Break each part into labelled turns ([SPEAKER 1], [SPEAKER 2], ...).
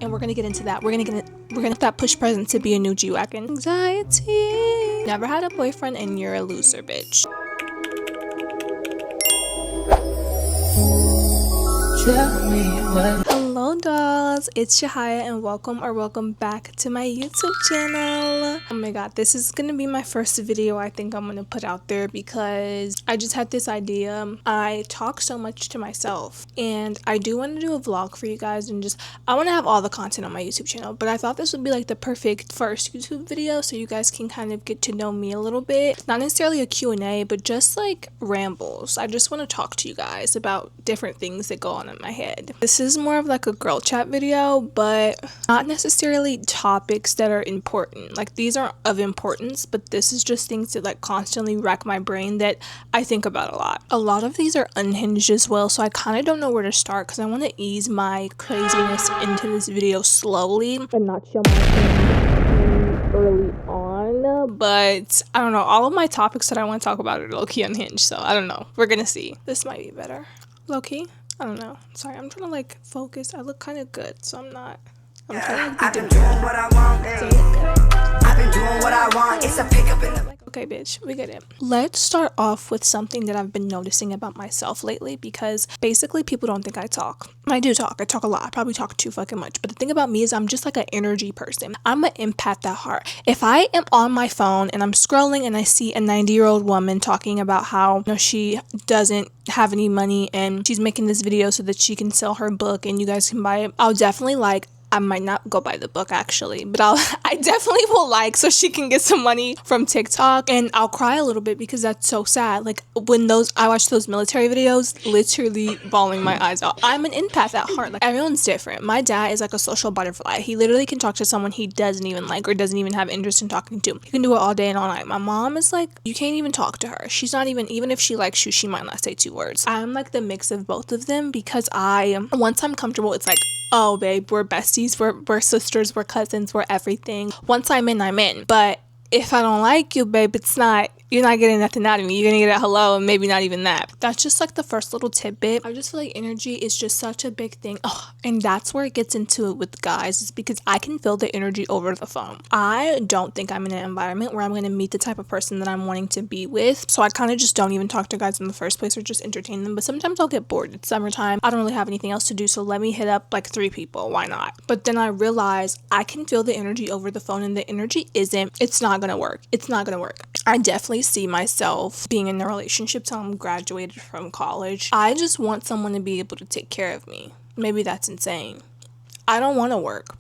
[SPEAKER 1] and we're gonna get into that. We're gonna that push present to be a new G-Wagon. Anxiety. Never had a boyfriend and you're a loser, bitch. Tell me what. Hello dolls, it's Shahaya and welcome back to my YouTube channel. Oh my god, this is gonna be my first video I think I'm gonna put out there because I just had this idea. I talk so much to myself and I do want to do a vlog for you guys and I want to have all the content on my YouTube channel, but I thought this would be like the perfect first YouTube video so you guys can kind of get to know me a little bit. Not necessarily a Q&A, but just like rambles. I just want to talk to you guys about different things that go on in my head. This is more of like a girl chat video, but not necessarily topics that are important. Like these are of importance, but this is just things that like constantly rack my brain that I think about a lot. A lot of these are unhinged as well, so I kind of don't know where to start because I want to ease my craziness into this video slowly and not show my thing early on. But I don't know, all of my topics that I want to talk about are low-key unhinged, so I don't know. We're gonna see. This might be better. Low-key? I don't know. Sorry, I'm trying to like focus. I look kind of good, so I'm trying to
[SPEAKER 2] I've been doing what I want. I've been doing what I want. It's a pickup in the...
[SPEAKER 1] Okay, bitch, we get it. Let's start off with something that I've been noticing about myself lately because basically people don't think I talk. I do talk. I talk a lot. I probably talk too fucking much. But the thing about me is I'm just like an energy person. I'm an empath at heart. If I am on my phone and I'm scrolling and I see a 90-year-old woman talking about how she doesn't have any money and she's making this video so that she can sell her book and you guys can buy it, I'll definitely I might not go buy the book actually, but I definitely will so she can get some money from TikTok, and I'll cry a little bit because that's so sad. Like when I watch those military videos, literally bawling my eyes out. I'm an empath at heart. Like everyone's different. My dad is like a social butterfly. He literally can talk to someone he doesn't even like or doesn't even have interest in talking to. He can do it all day and all night. My mom is like, you can't even talk to her. She's not even if she likes you, she might not say 2 words. I'm like the mix of both of them because once I'm comfortable, it's like, oh babe, we're besties, we're sisters, we're cousins, we're everything. Once I'm in. But if I don't like you, babe, you're not getting nothing out of me. You're gonna get a hello and maybe not even that. That's just like the first little tidbit. I just feel like energy is just such a big thing. Oh, and that's where it gets into it with guys, is because I can feel the energy over the phone. I don't think I'm in an environment where I'm gonna meet the type of person that I'm wanting to be with. So I kind of just don't even talk to guys in the first place or just entertain them. But sometimes I'll get bored. It's summertime. I don't really have anything else to do. So let me hit up like 3 people. Why not? But then I realize I can feel the energy over the phone and the energy it's not gonna work. It's not gonna work. I definitely see myself being in a relationship till I'm graduated from college. I just want someone to be able to take care of me. Maybe that's insane. I don't want to work.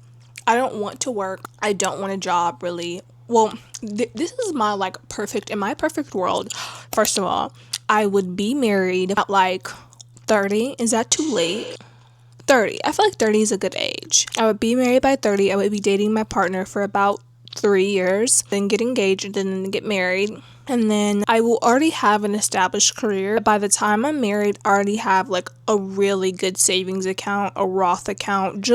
[SPEAKER 1] I don't want to work. I don't want a job, really. Well, this is my in my perfect world. First of all, I would be married at like 30. Is that too late? 30. I feel like 30 is a good age. I would be married by 30. I would be dating my partner for about 3 years, then get engaged, and then get married. And then I will already have an established career. By the time I'm married, I already have like a really good savings account, a Roth account.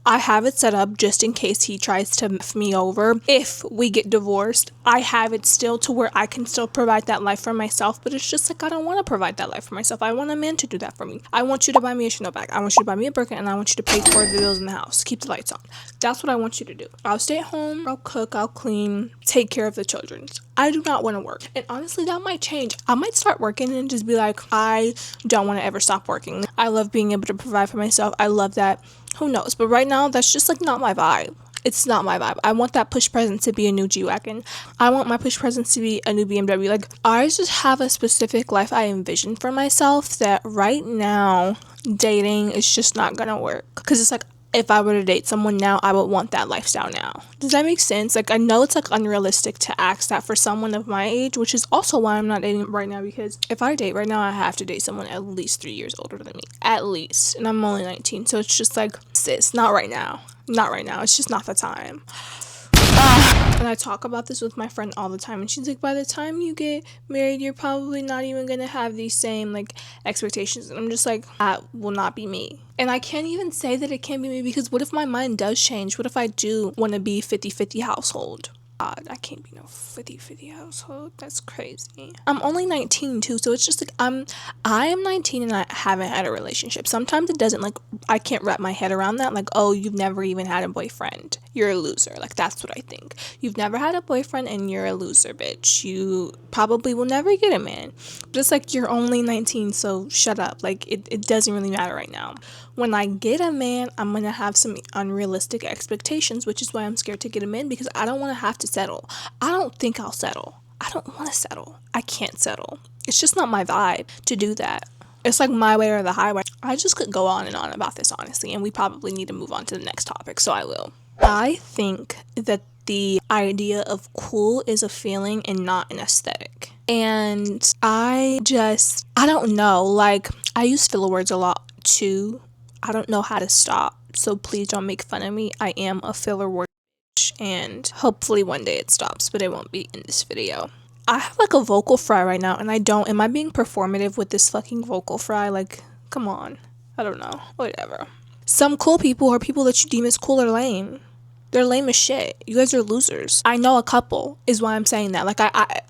[SPEAKER 1] I have it set up just in case he tries to F me over. If we get divorced, I have it still to where I can still provide that life for myself. But it's just like I don't want to provide that life for myself. I want a man to do that for me. I want you to buy me a Chanel bag. I want you to buy me a Birkin, and I want you to pay for the bills in the house. Keep the lights on. That's what I want you to do. I'll stay at home. I'll cook. I'll clean. Take care of the children. I do not want to work. And honestly, that might change. I might start working and just be like, I don't want to ever stop working. I love being able to provide for myself. I love that. Who knows? But right now, that's just like not my vibe. It's not my vibe. I want that push present to be a new G-Wagon. I want my push present to be a new BMW. Like, I just have a specific life I envision for myself that right now, dating is just not gonna work. Because it's like, if I were to date someone now, I would want that lifestyle now. Does that make sense? Like, I know it's like unrealistic to ask that for someone of my age, which is also why I'm not dating right now, because if I date right now, I have to date someone at least 3 years older than me. At least. And I'm only 19. So it's just like, sis, not right now. Not right now. It's just not the time. And I talk about this with my friend all the time, and she's like, by the time you get married, you're probably not even gonna have these same like expectations. And I'm just like, that will not be me. And I can't even say that it can't be me, because what if my mind does change? What if I do want to be 50-50 household? God, I can't be no 50-50 household. That's crazy. I'm only 19 too, so it's just like I am 19 and I haven't had a relationship. Sometimes it doesn't, like, I can't wrap my head around that. Like, oh, you've never even had a boyfriend. You're a loser. Like, that's what I think. You've never had a boyfriend and you're a loser, bitch. You probably will never get a man. But it's like, you're only 19, so shut up. Like, it doesn't really matter right now. When I get a man, I'm going to have some unrealistic expectations, which is why I'm scared to get him in, because I don't want to have to settle. I don't think I'll settle. I don't want to settle. I can't settle. It's just not my vibe to do that. It's like my way or the highway. I just could go on and on about this, honestly, and we probably need to move on to the next topic, so I will. I think that the idea of cool is a feeling and not an aesthetic. And I don't know. Like, I use filler words a lot too. I don't know how to stop, so please don't make fun of me. I am a filler word, and hopefully one day it stops, but it won't be in this video. I have like a vocal fry right now, and am I being performative with this fucking vocal fry? Like, come on. I don't know. Whatever. Some cool people are people that you deem as cool or lame. They're lame as shit. You guys are losers. I know a couple, is why I'm saying that. Like,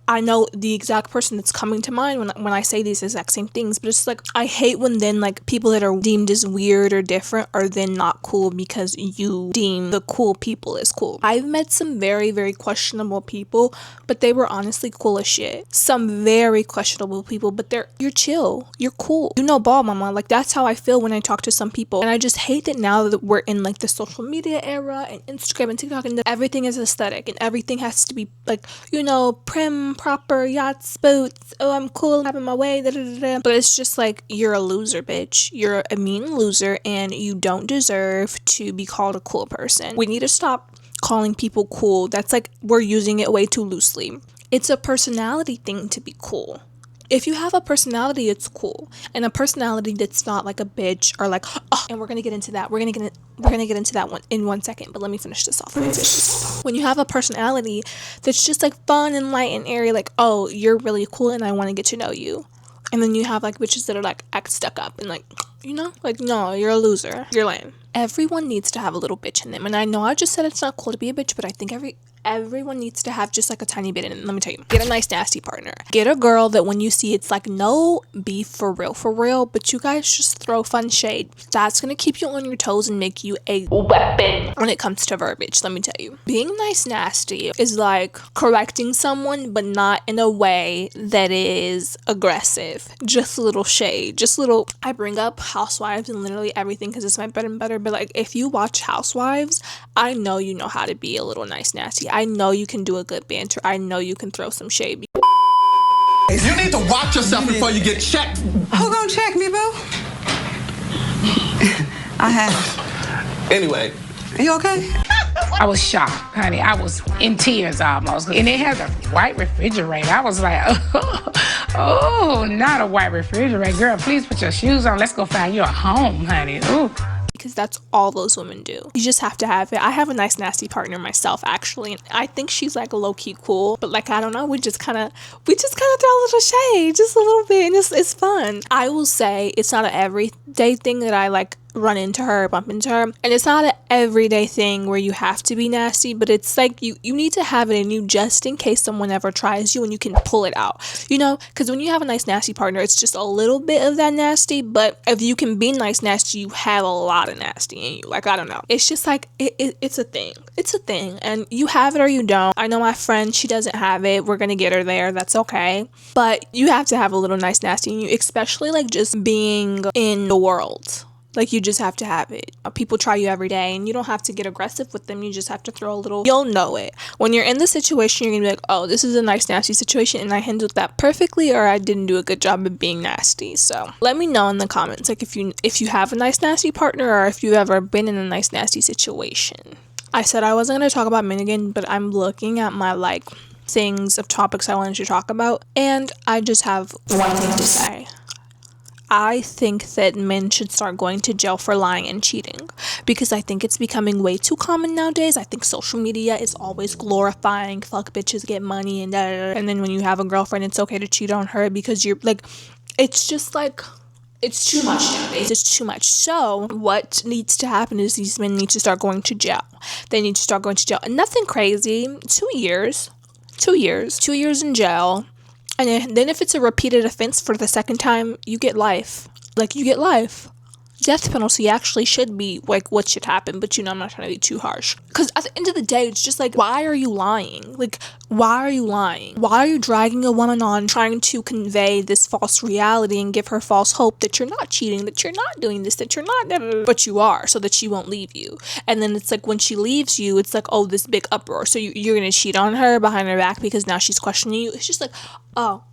[SPEAKER 1] I know the exact person that's coming to mind when I say these exact same things, but it's like, I hate when then, like, people that are deemed as weird or different are then not cool because you deem the cool people as cool. I've met some very, very questionable people, but they were honestly cool as shit. Some very questionable people, but you're chill. You're cool. You know ball, mama. Like, that's how I feel when I talk to some people. And I just hate that now that we're in, like, the social media era and Instagram and TikTok, and everything is aesthetic and everything has to be like, you know, prim, proper, yachts, boats, oh, I'm cool, having my way, da, da, da, da. But it's just like, you're a loser, bitch. You're a mean loser and you don't deserve to be called a cool person. We need to stop calling people cool. That's like, we're using it way too loosely. It's a personality thing to be cool. If you have a personality, it's cool. And a personality that's not like a bitch or like, oh, and we're going to get into that. We're going to get into that one in 1 second, but let me finish this off. When you have a personality that's just like fun and light and airy, like, oh, you're really cool and I want to get to know you. And then you have like bitches that are like act stuck up and like, you know, like, no, you're a loser. You're lame. Everyone needs to have a little bitch in them. And I know I just said it's not cool to be a bitch, but I think everyone needs to have just like a tiny bit in it. Let me tell you, get a nice nasty partner. Get a girl that when you see it's like no beef for real, but you guys just throw fun shade. That's gonna keep you on your toes and make you a weapon when it comes to verbiage. Let me tell you, being nice nasty is like correcting someone, but not in a way that is aggressive. Just a little shade, just little. I bring up Housewives and literally everything because it's my bread and butter, but like, if you watch Housewives, I know you know how to be a little nice nasty. I know you can do a good banter. I know you can throw some shade.
[SPEAKER 3] You need to watch yourself before you get checked.
[SPEAKER 4] Who gonna check me, boo? I have.
[SPEAKER 3] Anyway.
[SPEAKER 4] Are you okay?
[SPEAKER 5] I was shocked, honey. I was in tears almost. And they had a white refrigerator. I was like, oh, not a white refrigerator. Girl, please put your shoes on. Let's go find you a home, honey. Ooh.
[SPEAKER 1] Because that's all those women do. You just have to have it. I have a nice nasty partner myself, actually. I think she's like low-key cool, but like, I don't know, we just kind of throw a little shade, just a little bit, and it's fun. I will say it's not an everyday thing that I like run into her, bump into her, and it's not an everyday thing where you have to be nasty, but it's like you need to have it in you just in case someone ever tries you and you can pull it out, you know, because when you have a nice nasty partner, it's just a little bit of that nasty, but if you can be nice nasty, you have a lot of nasty in you. Like, I don't know, it's just like it's a thing, and you have it or you don't. I know my friend, she doesn't have it. We're gonna get her there, that's okay, but you have to have a little nice nasty in you, especially like just being in the world. Like, you just have to have it. People try you every day, and you don't have to get aggressive with them. You just have to throw a little. You'll know it. When you're in the situation, you're going to be like, oh, this is a nice, nasty situation, and I handled that perfectly, or I didn't do a good job of being nasty. So let me know in the comments, like, if you have a nice, nasty partner, or if you've ever been in a nice, nasty situation. I said I wasn't going to talk about men again, but I'm looking at my, like, things of topics I wanted to talk about, and I just have one thing to say. I think that men should start going to jail for lying and cheating, because I think it's becoming way too common nowadays. I think social media is always glorifying fuck bitches, get money, and da-da-da. And then when you have a girlfriend, it's okay to cheat on her because you're like, it's just like, It's too much nowadays. It's too much. So what needs to happen is these men need to start going to jail. They need to start going to jail. And nothing crazy. 2 years. 2 years. 2 years in jail. And then if it's a repeated offense for the second time, you get life. Like, you get life. Death penalty actually should be like what should happen, but I'm not trying to be too harsh, because at the end of the day, it's just like, why are you lying? Like, why are you lying? Why are you dragging a woman on, trying to convey this false reality and give her false hope that you're not cheating, that you're not doing this, that you're not, but you are, so that she won't leave you. And then it's like, when she leaves you, it's like, oh, this big uproar, so you're gonna cheat on her behind her back because now she's questioning you. It's just like, oh,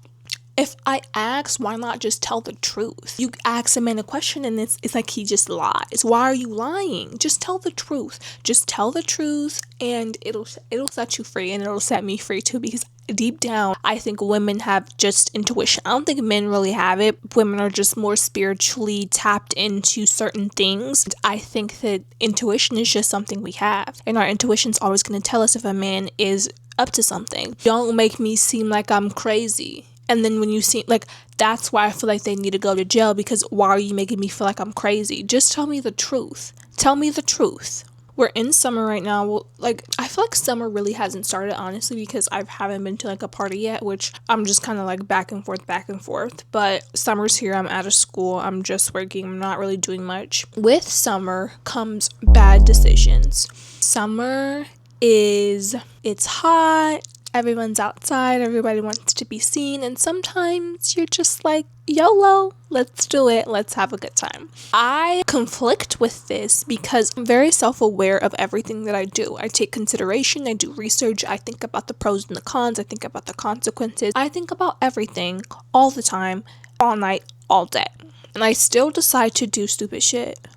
[SPEAKER 1] if I ask, why not just tell the truth? You ask a man a question and it's like he just lies. Why are you lying? Just tell the truth. Just tell the truth, and it'll set you free, and it'll set me free too, because deep down, I think women have just intuition. I don't think men really have it. Women are just more spiritually tapped into certain things. I think that intuition is just something we have, and our intuition's always going to tell us if a man is up to something. Don't make me seem like I'm crazy. And then when you see, like, that's why I feel like they need to go to jail, because why are you making me feel like I'm crazy? Just tell me the truth. Tell me the truth. We're in summer right now. Well, like, I feel like summer really hasn't started, honestly, because I haven't been to like a party yet, which I'm just kind of like back and forth. But summer's here. I'm out of school. I'm just working. I'm not really doing much. With summer comes bad decisions. Summer it's hot. Everyone's outside, everybody wants to be seen, and sometimes you're just like, YOLO, let's do it, let's have a good time. I conflict with this because I'm very self-aware of everything that I do. I take consideration, I do research, I think about the pros and the cons, I think about the consequences, I think about everything all the time, all night, all day. And I still decide to do stupid shit.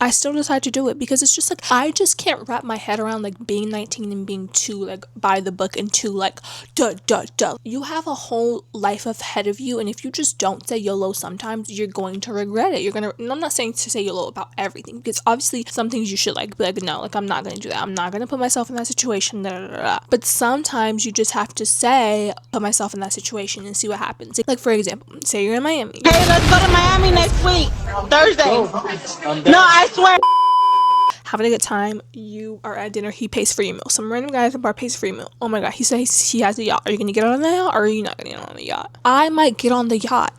[SPEAKER 1] I still decide to do it because it's just like, I just can't wrap my head around like being 19 and being too like by the book and too like duh. You have a whole life ahead of you, and if you just don't say YOLO sometimes, you're going to regret it. And I'm not saying to say YOLO about everything, because obviously some things you should like be like, no, like, I'm not gonna do that. I'm not gonna put myself in that situation. But sometimes you just have to put myself in that situation and see what happens. Like, for example, say you're in Miami.
[SPEAKER 6] Hey, let's go to Miami next week, Thursday. No, I swear.
[SPEAKER 1] Having a good time, you are at dinner, he pays for your meal. Some random guy at the bar pays for your meal. Oh my god, he says he has a yacht. Are you gonna get on the yacht, or are you not gonna get on the yacht? I might get on the yacht.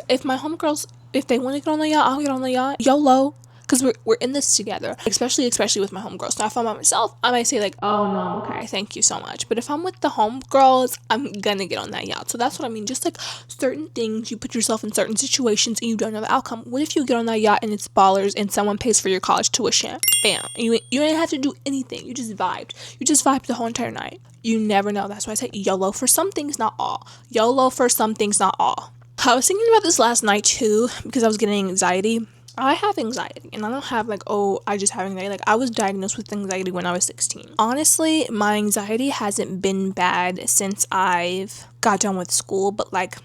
[SPEAKER 1] If my homegirls, if they want to get on the yacht, I'll get on the yacht. YOLO. Because we're in this together, especially with my homegirls. Now, if I'm by myself, I might say like, oh no, I'm okay, thank you so much. But if I'm with the homegirls, I'm gonna get on that yacht. So that's what I mean. Just like certain things, you put yourself in certain situations and you don't know the outcome. What if you get on that yacht and it's ballers and someone pays for your college tuition? Bam. You didn't have to do anything. You just vibed. You just vibed the whole entire night. You never know. That's why I say YOLO for some things, not all. YOLO for some things, not all. I was thinking about this last night too, because I was getting anxiety. I have anxiety, and I don't have like, oh, I just have anxiety. Like, I was diagnosed with anxiety when I was 16. Honestly, my anxiety hasn't been bad since I've got done with school, but like,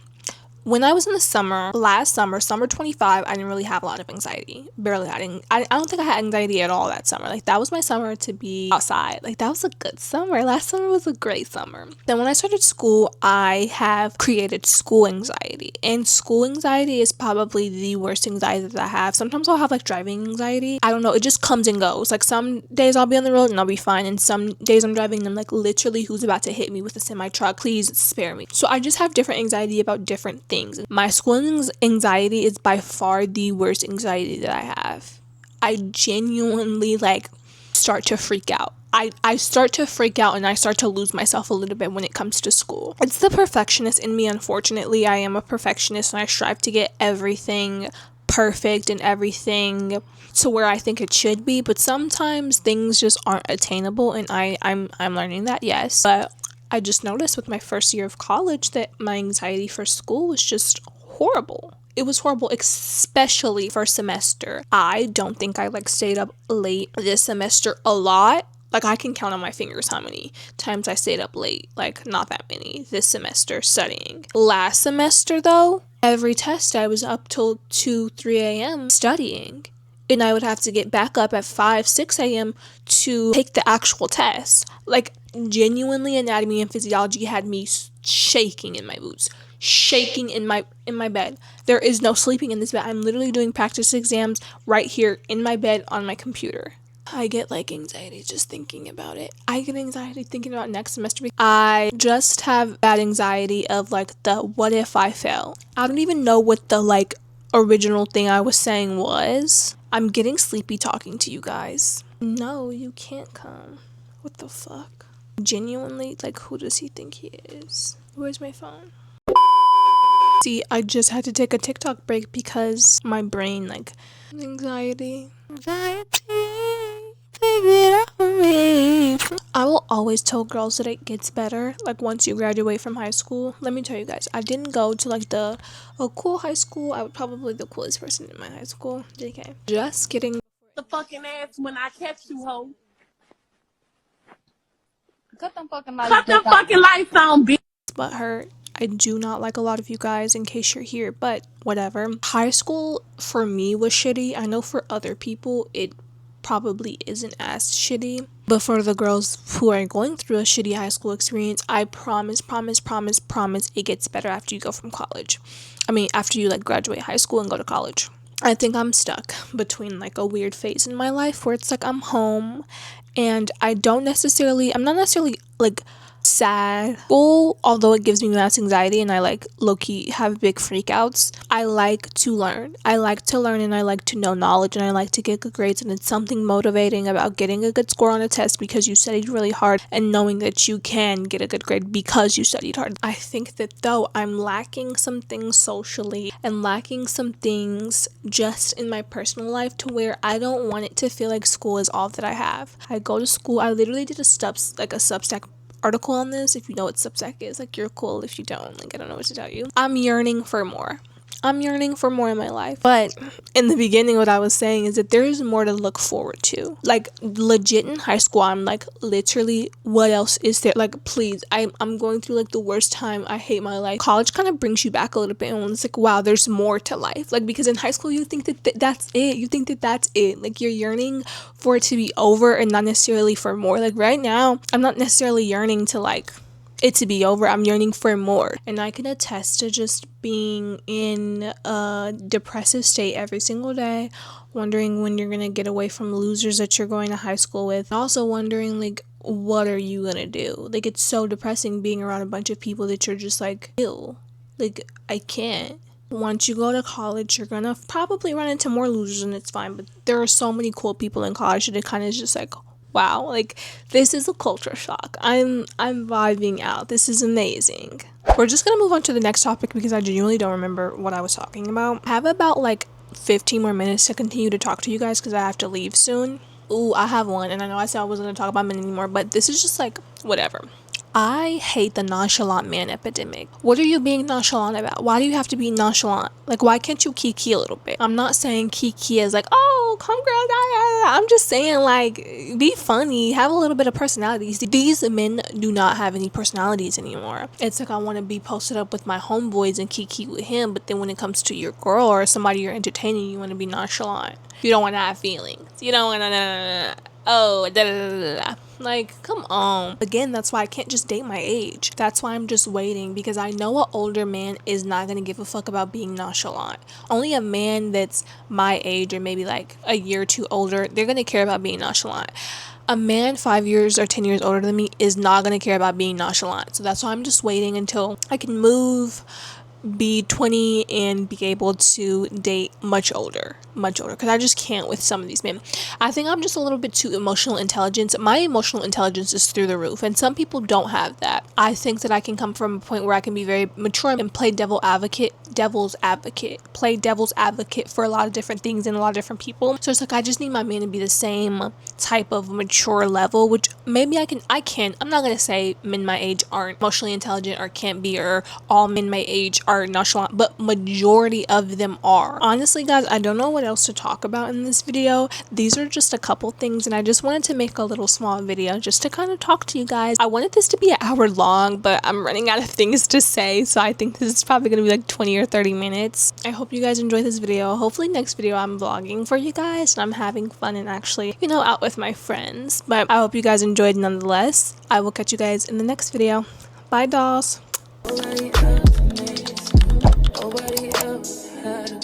[SPEAKER 1] when I was in the last summer 25, I didn't really have a lot of anxiety. Barely had. I don't think I had anxiety at all that summer. Like, that was my summer to be outside. Like, that was a good summer. Last summer was a great summer. Then when I started school, I have created school anxiety. And school anxiety is probably the worst anxiety that I have. Sometimes I'll have like driving anxiety. I don't know. It just comes and goes. Like, some days I'll be on the road and I'll be fine. And some days I'm driving and I'm like, literally, who's about to hit me with a semi-truck? Please spare me. So I just have different anxiety about different things. My school anxiety is by far the worst anxiety that I have. I genuinely like start to freak out. I start to freak out and I start to lose myself a little bit when it comes to school. It's the perfectionist in me, unfortunately. I am a perfectionist and I strive to get everything perfect and everything to where I think it should be, but sometimes things just aren't attainable, and I'm learning that, yes. But I just noticed with my first year of college that my anxiety for school was just horrible. It was horrible, especially first semester. I don't think I like stayed up late this semester a lot. Like, I can count on my fingers how many times I stayed up late. Like, not that many this semester studying. Last semester, though, every test I was up till 2-3 a.m. studying. And I would have to get back up at 5-6 a.m. to take the actual test. Like, genuinely, anatomy and physiology had me shaking in my boots. shaking in my bed. There is no sleeping in this bed. I'm literally doing practice exams right here in my bed on my computer. I get like anxiety just thinking about it. I get anxiety thinking about next semester. I just have bad anxiety of like the what if I fail. I don't even know what the like original thing I was saying was. I'm getting sleepy talking to you guys. No, you can't come. What the fuck? Genuinely, like, who does he think he is? Where's my phone? See, I just had to take a TikTok break because my brain, like, anxiety. I will always tell girls that it gets better, like, once you graduate from high school. Let me tell you guys, I didn't go to, like, a cool high school. I was probably the coolest person in my high school. JK. Just kidding.
[SPEAKER 6] The fucking ass when I catch you, ho.
[SPEAKER 7] Cut them fucking
[SPEAKER 6] lights on, bitch.
[SPEAKER 1] But hurt. I do not like a lot of you guys in case you're here, but whatever. High school for me was shitty. I know for other people it probably isn't as shitty, but for the girls who are going through a shitty high school experience, I promise it gets better after you go from college. I mean, after you like graduate high school and go to college. I think I'm stuck between like a weird phase in my life where it's like I'm home and I'm not necessarily like sad, although it gives me mass anxiety and I like low-key have big freakouts. I like to learn and I like to know knowledge and I like to get good grades, and it's something motivating about getting a good score on a test because you studied really hard and knowing that you can get a good grade because you studied hard. I think that though I'm lacking some things socially and lacking some things just in my personal life to where I don't want it to feel like school is all that I have. I go to school. I literally did a Substack article on this. If you know what Substack is, like, you're cool. If you don't, like, I don't know what to tell you. I'm yearning for more in my life. But in the beginning, what I was saying is that there is more to look forward to. Like, legit in high school, I'm like, literally, what else is there? Like, please, I'm going through like the worst time. I hate my life. College kind of brings you back a little bit, and it's like, wow, there's more to life. Like, because in high school, you think that that's it. You think that that's it. Like, you're yearning for it to be over and not necessarily for more. Like, right now, I'm not necessarily yearning to like it to be over. I'm yearning for more, and I can attest to just being in a depressive state every single day, wondering when you're gonna get away from losers that you're going to high school with, also wondering like, what are you gonna do? Like, it's so depressing being around a bunch of people that you're just like, ew, like, I can't. Once you go to college, you're gonna probably run into more losers, and it's fine, but there are so many cool people in college that it kind of is just like, wow, like, this is a culture shock. I'm vibing out. This is amazing. We're just gonna move on to the next topic because I genuinely don't remember what I was talking about. I have about like 15 more minutes to continue to talk to you guys because I have to leave soon. Ooh, I have one, and I know I said I wasn't gonna talk about men anymore, but this is just like, whatever. I hate the nonchalant man epidemic. What are you being nonchalant about? Why do you have to be nonchalant? Like, why can't you kiki a little bit? I'm not saying kiki is like, oh, come girl, I'm just saying, like, be funny, have a little bit of personalities. These men do not have any personalities anymore. It's like, I want to be posted up with my homeboys and kiki with him, but then when it comes to your girl or somebody you're entertaining, you want to be nonchalant. You don't want to have feelings. You don't want to, like, come on. Again, that's why I can't just date my age. That's why I'm just waiting, because I know an older man is not gonna give a fuck about being nonchalant. Only a man that's my age or maybe like a year or two older, they're gonna care about being nonchalant. A man 5 years or 10 years older than me is not gonna care about being nonchalant. So that's why I'm just waiting until I can move, be 20 and be able to date much older, because I just can't with some of these men. I think I'm just a little bit too emotional intelligence. My emotional intelligence is through the roof, and some people don't have that. I think that I can come from a point where I can be very mature and play devil's advocate for a lot of different things and a lot of different people. So it's like, I just need my man to be the same type of mature level, which maybe I can. I'm not gonna say men my age aren't emotionally intelligent or can't be, or all men my age are nonchalant, but majority of them are. Honestly, guys, I don't know what else to talk about in this video. These are just a couple things, and I just wanted to make a little small video just to kind of talk to you guys. I wanted this to be an hour long, but I'm running out of things to say, so I think this is probably gonna be like 20 or 30 minutes. I hope you guys enjoyed this video. Hopefully next video I'm vlogging for you guys and I'm having fun and actually, out with my friends. But I hope you guys enjoyed nonetheless. I will catch you guys in the next video. Bye, dolls.
[SPEAKER 7] Nobody else had a